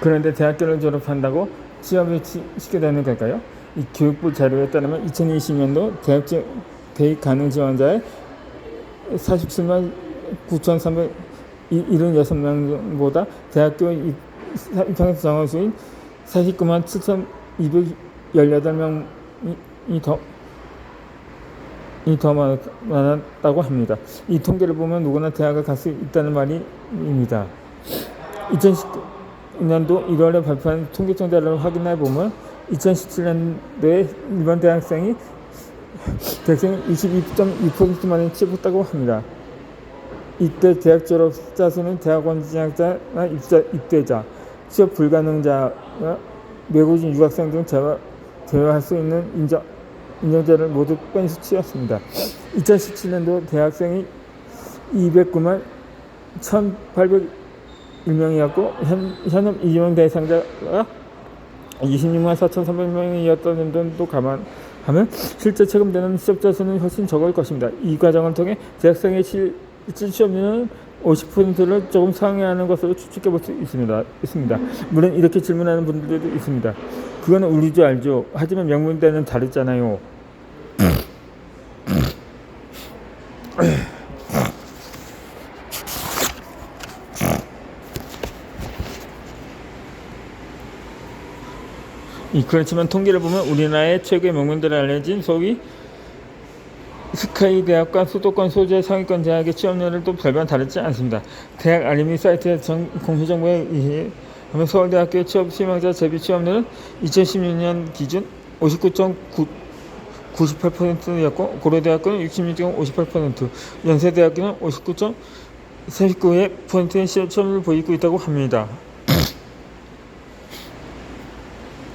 그런데 대학교를 졸업한다고 취업을 시게 되는 걸까요? 이 교육부 자료에 따르면 2020년도 대입 가능 지원자의 47만 9,376명보다 대학교 입학에서 정원수인 49만 7,218명이 더 많았다고 합니다. 이 통계를 보면 누구나 대학을 갈 수 있다는 말입니다. 2019년도 1월에 발표한 통계청 자료를 확인해 보면 2017년도에 일반 대학생이 22.2%만에 취업했다고 합니다. 이때 대학 졸업자 수는 대학원 진학자나 입대자, 취업 불가능자와 외국인 유학생 등 제외할 수 있는 인정자를 모두 뺀 수치였습니다. 2017년도 대학생이 209만 1,801명이었고 현업 이용 대상자가 26만 4,300명이었던 점도 감안하면 실제 체감되는 취업자 수는 훨씬 적을 것입니다. 이 과정을 통해 대학생의 실질 취업률은 50%를 조금 상회하는 것으로 추측해 볼 수 있습니다. 물론 이렇게 질문하는 분들도 있습니다. 그건 우리도 알죠. 하지만 명문대는 다르잖아요. 그렇지만 통계를 보면 우리나라의 최고의 명문대로 알려진 소위 스카이 대학과 수도권 소재 상위권 대학의 취업률은 또 별반 다르지 않습니다. 대학 알림이 사이트의 공시정보에 의하면 서울대학교의 취업 희망자 대비 취업률은 2016년 기준 59.98%였고 고려대학교는 66.58%, 연세대학교는 59.39%의 취업률을 보이고 있다고 합니다.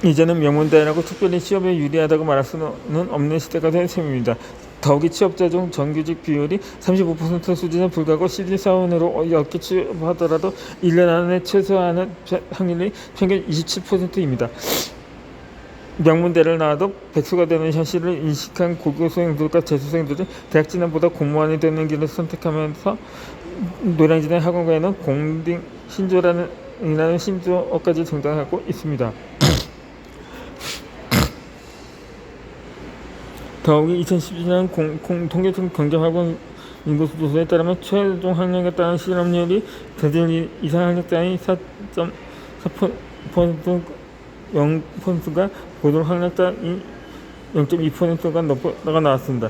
이제는 명문대라고 특별히 취업에 유리하다고 말할 수는 없는 시대가 된 셈입니다. 더욱이 취업자 중 정규직 비율이 35% 수준에 불과하고 신입사원으로 10개 취업하더라도 1년 안에 최소하는 확률이 평균 27%입니다. 명문대를 나와도 백수가 되는 현실을 인식한 고교수생들과 재수생들은 대학 진학보다 공무원이 되는 길을 선택하면서 노량진의 학원가에는 공딩 신조라는 신조어까지 등장하고 있습니다. 더욱이 2012년 통계청 경제학원 인구조사에 따르면 최종 학력에 따른 실업률이 대졸 이상 학력자의 4.4%가 고졸 학력자의 0.2%가 높다가 나왔습니다.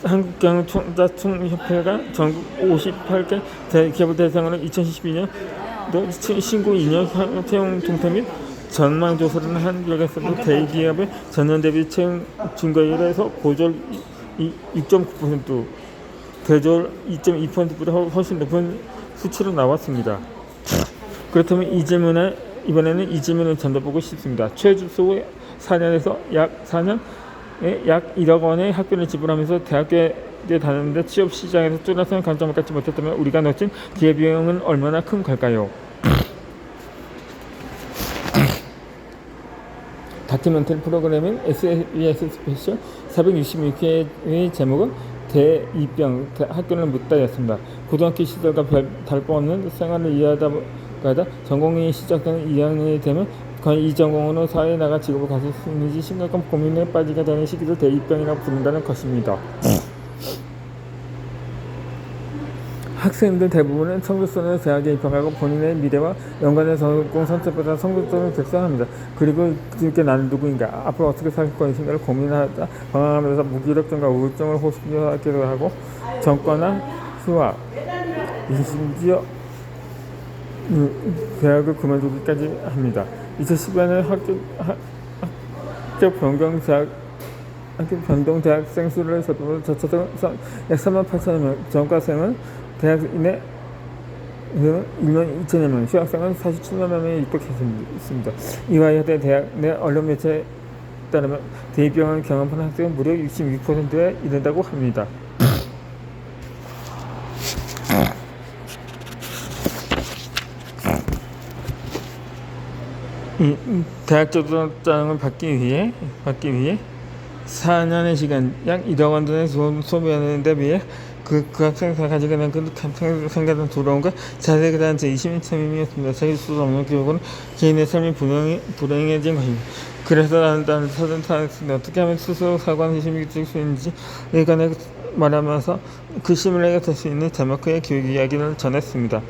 한국경영자총협회가 전국 58개 기업을 대상으로 2012년 신고 2년 채용 동태 및 전망조사를 한 결과에서도 대기업의 전년 대비 채용 증가율에서 고졸 6.9%, 대졸 2.2%보다 훨씬 높은 수치로 나왔습니다. 그렇다면 이번에는 이 질문을 던져보고 싶습니다. 최소 4년에서 약 4년에 약 1억 원의 학비를 지불하면서 대학교에 다녔는데 취업 시장에서 뚜렷한 관점을 갖지 못했다면 우리가 놓친 기회비용은 얼마나 큰 걸까요? 다큐멘터리 프로그램인 SBS 스페셜 466회의 제목은 대입병 학교를 묻다였습니다. 고등학교 시절과 다를바없는 생활을 이해하다 전공이 시작되는 2학년이 되면 과연 이 전공으로 사회에 나가 직업을 가질 수 있는지 심각한 고민에 빠지게 되는 시기를 대입병이라고 부른다는 것입니다. 학생들 대부분은 성적순으로 대학에 입학하고 본인의 미래와 연관된 전공 선택보다 성적순을 결정합니다. 그리고 그렇게 나는 누구인가, 앞으로 어떻게 살 것인가를 고민하다 방황하면서 무기력증과 우울증을 호소하기도 하고 전과나 휴학, 심지어 대학을 그만두기까지 합니다. 2010년에 학교 변동 대학생 수를 저쳐서 약 38,000명, 전과생은 대학인의 1만 2천여 명, 휴학생은 47만 명에 입학했습니다. 이와 여대 대학 내 언론 매체에 따르면 대입병을 경험한 학생은 무려 66%에 이른다고 합니다. 대학 졸업장을 받기 위해 4년의 시간 약 1억 원 돈을 소비하는 데 비해 그 학생이 가지게 된 그 생각은 두려움과 자세에 대한 제20인 참임이었습니다. 자기 수도 없는 교육은 개인의 삶이 불행해진 것입니다. 그래서 나는 서든 타였습니다. 어떻게 하면 스스로 사고하는 힘이 줄 수 있는지 일간에 말하면서 그 힘을 내게 될 수 있는 덴마크의 교육 이야기를 전했습니다.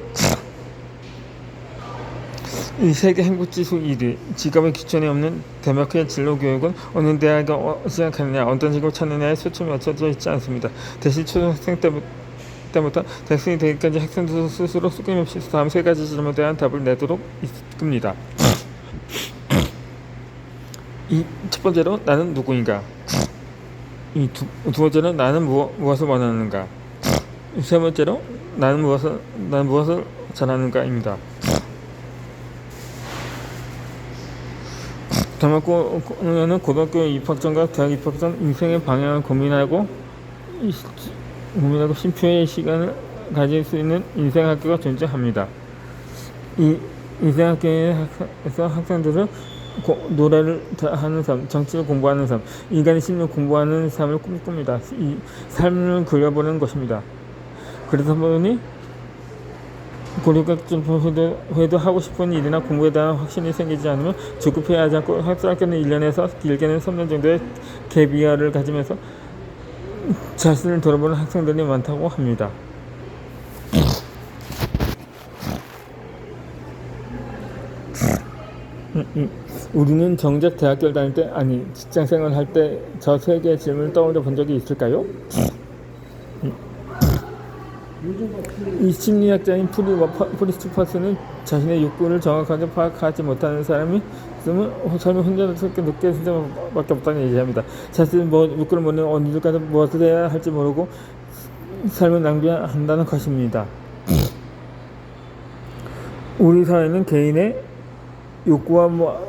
이 세계 행복지수 1위, 직업의 기준이 없는 덴마크의 진로교육은 어느 대학에 시작하느냐, 어떤 직업을 찾느냐에 초점이 맞춰져 있지 않습니다. 대신 초등학생 때부터 대학생이 되기까지 학생들 스스로 속임없이 다음 세 가지 질문에 대한 답을 내도록 이끕니다. 첫 번째로 나는 누구인가? 두 번째로 나는 무엇을 원하는가? 세 번째로 나는 무엇을 잘하는가입니다. 덴마크는 고등학교 입학 전과 대학 입학 전 인생의 방향을 고민하고 쉼표의 시간을 가질 수 있는 인생학교가 존재합니다. 이 인생학교에서 학생들은 노래를 하는 삶, 정치를 공부하는 삶, 인간의 심리를 공부하는 삶을 꿈꿉니다. 이 삶을 그려보는 것입니다. 그러다 보니 고려학점 후에도 하고 싶은 일이나 공부에 대한 확신이 생기지 않으면 조급해하지 않고 학생학교는 1년에서 길게는 3년 정도의 갭이어를 가지면서 자신을 돌아보는 학생들이 많다고 합니다. 우리는 정작 대학교를 다닐 때, 아니 직장생활을 할 때 저 세 개의 질문을 떠올려 본 적이 있을까요? 이 심리학자인 프리스토퍼스는 자신의 욕구를 정확하게 파악하지 못하는 사람이 있으면 삶을 혼자스럽게 느낄 수밖에 없다는 얘기합니다. 자신의 욕구를 모르는 언제까지 무엇을 해야 할지 모르고 삶을 낭비한다는 것입니다. 우리 사회는 개인의 욕구와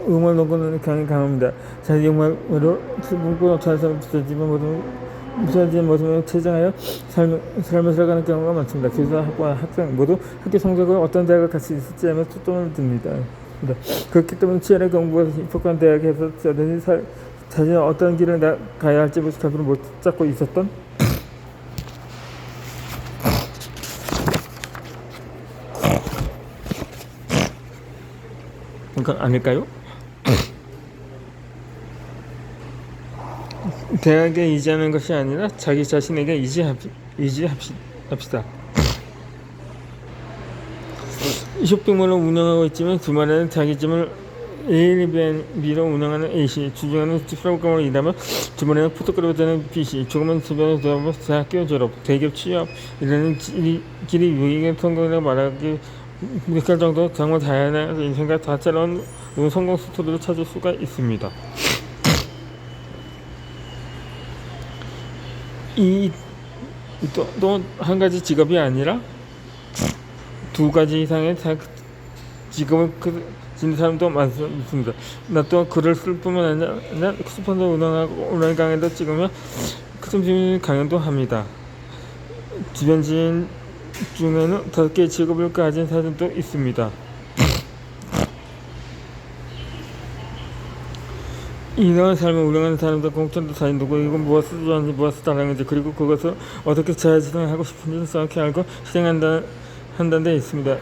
의무를 넘는 경향이 강합니다. 자기 욕망으로 문구 없는 부서진 모습을 체증하여 삶을 살아가는 경우가 많습니다. 교사와 학생 모두 학교 성적을 어떤 대학을 갈 수 있을지 하며 초점을 둡니다. 그렇기 때문에 치열하게 공부해서 입학한 대학에서 자신이 어떤 길을 가야 할지 답을 못 잡고 있었던 그건 아닐까요? 대학에 의지하는 것이 아니라 자기 자신에게 의지합시다. 쇼핑몰을 운영하고 있지만 주말에는 자기 집을 에어비앤비로 운영하는 A씨, 주중에는 프로그램으로 일하며 주말에는 포토그래퍼 되는 B씨, 조금은 주변을 돌아보며 대학교 졸업, 대기업 취업, 이라는 길이 유익의 성공이라고 말하기 할 정도 정말 다양한 인생과 다채로운 성공 스토리를 찾을 수가 있습니다. 또 한 가지 직업이 아니라 두 가지 이상의 직업을 가진 사람도 많습니다. 나 또한 글을 쓸 뿐만 아니라 스폰서 운영하고 온라인 강의도 찍으며 큰 강연도 합니다. 주변 지인 중에는 5개의 직업을 가진 사람도 있습니다. 이러한 삶을 운영하는 사람들 공통도 자신 누구이고 무엇을 좋아하는지 무엇을 잘하는지 그리고 그것을 어떻게 재활성화하고 싶은지 정확히 알고 실행한다는 데 있습니다.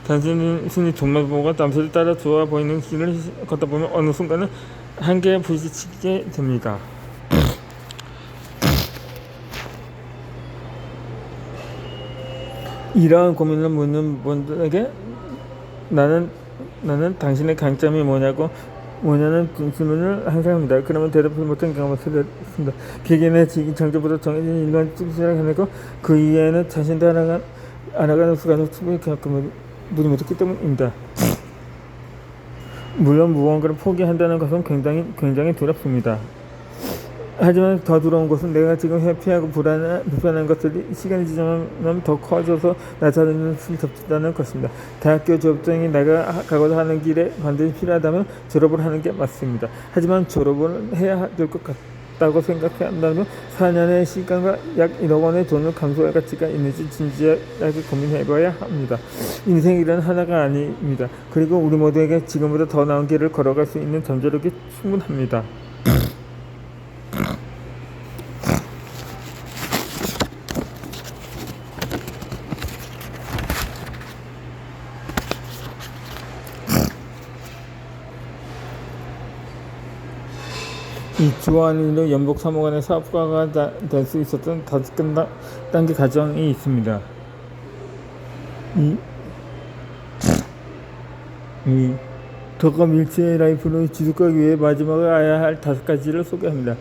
단순히 돈만 보고 남들이 따라 좋아 보이는 길을 걷다 보면 어느 순간은 한계에 부딪히게 됩니다. 이러한 고민을 묻는 분들에게 나는 당신의 강점이 뭐냐는 질문을 항상 합니다. 그러면 대답을 못한 경우가 있습니다. 개개인의 장점보다 정해진 일만 찍으시라고 해놓고 그 이외에는 자신도 알아가는 수간을 충분히 겪음을 못했기 때문입니다. 물론 무언가를 포기한다는 것은 굉장히 두렵습니다. 하지만 더 두려운 것은 내가 지금 회피하고 불편한 것들이 시간이 지나면 더 커져서 나 자신을 덮친다는 것입니다. 대학교 졸업장이 내가 가고자 하는 길에 반드시 필요하다면 졸업을 하는 게 맞습니다. 하지만 졸업을 해야 될 것 같다고 생각한다면 4년의 시간과 약 1억 원의 돈을 감수할 가치가 있는지 진지하게 고민해봐야 합니다. 인생이란 하나가 아닙니다. 그리고 우리 모두에게 지금보다 더 나은 길을 걸어갈 수 있는 잠재력이 충분합니다. 이 주한 일로 연복 3억 원의 사업가가 될 수 있었던 5단계 과정이 있습니다. 이 덕업 일체의 라이프로 지속하기 위해 마지막에 알아야 할 5가지를 소개합니다.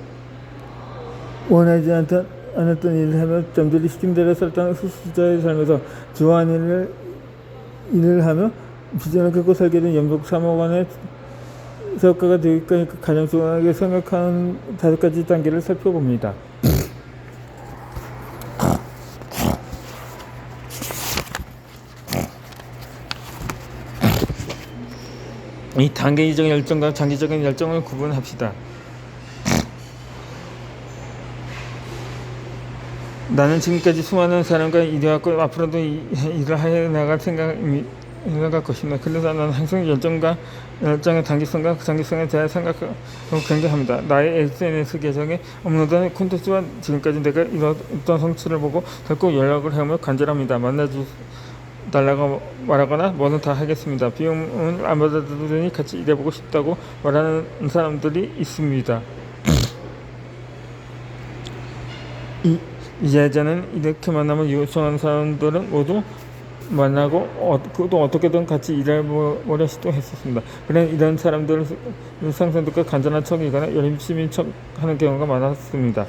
원하지 않았던 일을 하며 점들이 시킨 대로 살았던 수수자의 삶에서 좋아하는 일을 하며 비전을 갖고 살게 된 연속 3억 원의 사업가가 되기까지 가장 중요하게 생각하는 5가지 단계를 살펴봅니다. 이 단계적인 열정과 장기적인 열정을 구분합시다. 나는 지금까지 수많은 사람과 일해왔고 앞으로도 일을 해 나갈 생각할 것입니다. 그래서 나는 항상 열정의 단기성과 장기성에 대해 생각하고 경계합니다. 나의 SNS 계정에 업로드한 콘텐츠와 지금까지 내가 이뤘던 성취를 보고 결국 연락을 하며 간절합니다. 달라고 말하거나 뭐는 다 하겠습니다. 비용은 안 받아들이니 같이 일해보고 싶다고 말하는 사람들이 있습니다. 예전에는 이렇게 만나면 요청하는 사람들은 모두 만나고 또 어떻게든 같이 일해보려 시도했었습니다. 그런 이런 사람들은 상사들과 간단한 척이거나 열심히 척하는 경우가 많았습니다.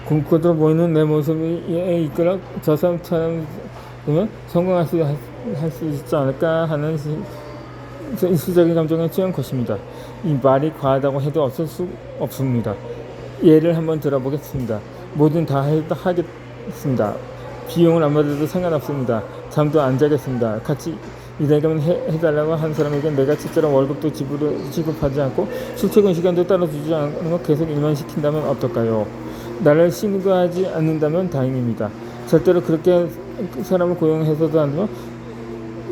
굶고도 보이는 내 모습에 이끌어 저 사람처럼 되면 성공할 수 있지 않을까 하는 일시적인 감정에 취한 것입니다. 이 말이 과하다고 해도 어쩔 수 없습니다. 예를 한번 들어보겠습니다. 뭐든 다 하겠습니다. 비용을 안 받아도 상관없습니다. 잠도 안 자겠습니다. 같이 일하면 해달라고 한 사람에게 내가 실제로 월급도 지급하지 않고 출퇴근 시간도 따로 주지 않는 거 계속 일만 시킨다면 어떨까요? 나를 신고하지 않는다면 다행입니다. 절대로 그렇게 사람을 고용해서도 안 되고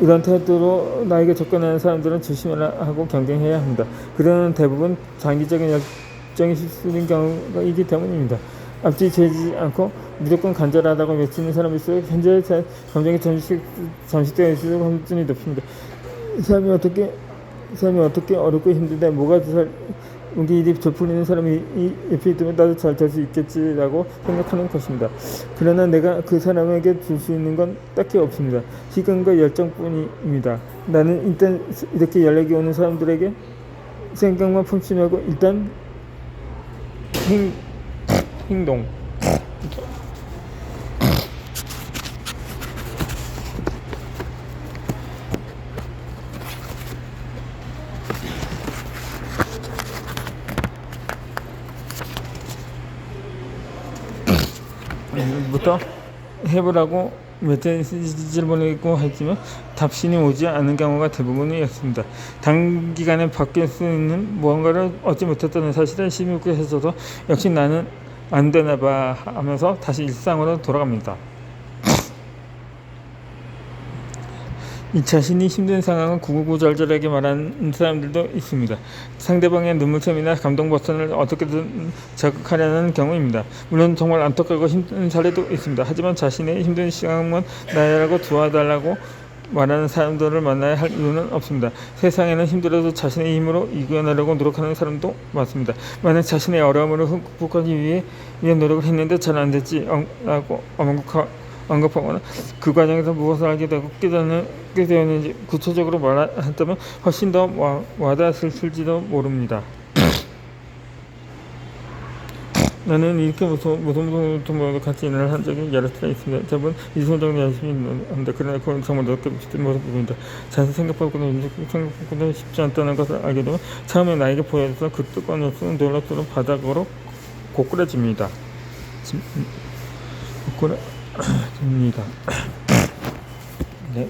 이런 태도로 나에게 접근하는 사람들은 조심해야 하고 경계해야 합니다. 그러는 대부분 장기적인 열정이 실수인 경우이기 때문입니다. 앞뒤 재지 않고 무조건 간절하다고 외치는 사람일수록 현재 감정이 잠식되어 있을 가능성이 높습니다. 삶이 어떻게 어렵고 힘든데 뭐가 우리 일이 저풀리는 사람이 옆에 있으면 나도 잘 될 수 있겠지라고 생각하는 것입니다. 그러나 내가 그 사람에게 줄 수 있는 건 딱히 없습니다. 시간과 열정뿐입니다. 나는 일단 이렇게 연락이 오는 사람들에게 생각만 품심하고 일단 행동. 부터 해보라고 메시지를 보내고 하지만 답신이 오지 않는 경우가 대부분이었습니다. 단기간에 바뀔 수 있는 무언가를 얻지 못했다는 사실에 심의했어도 역시 나는 안 되나봐 하면서 다시 일상으로 돌아갑니다. 이 자신이 힘든 상황을 구구절절하게 말하는 사람들도 있습니다. 상대방의 눈물샘이나 감동 버튼을 어떻게든 자극하려는 경우입니다. 물론 정말 안타깝고 힘든 사례도 있습니다. 하지만 자신의 힘든 시간만 나야라고 도와달라고 말하는 사람들을 만나야 할 이유는 없습니다. 세상에는 힘들어도 자신의 힘으로 이겨내려고 노력하는 사람도 많습니다. 만약 자신의 어려움을 극복하기 위해 노력을 했는데 잘 안 됐지 라고 언급하거나 그 과정에서 무엇을 알게 되고 깨닫게 되었는지 구체적으로 말한다면 훨씬 더 와닿았을지도 모릅니다. 나는 이렇게 무슨 같이 일을 한 적이 여러 차례 있습니다. 대부분 이성적으로 열심히 합니다. 그러나 그건 정말 넓게 비슷한 모습입니다. 자신 생각보다 쉽지 않다는 것을 알게 되면 처음에 나에게 보여줘서 그 뜨거운 열정은 놀랍도록 바닥으로 고꾸라집니다. 네,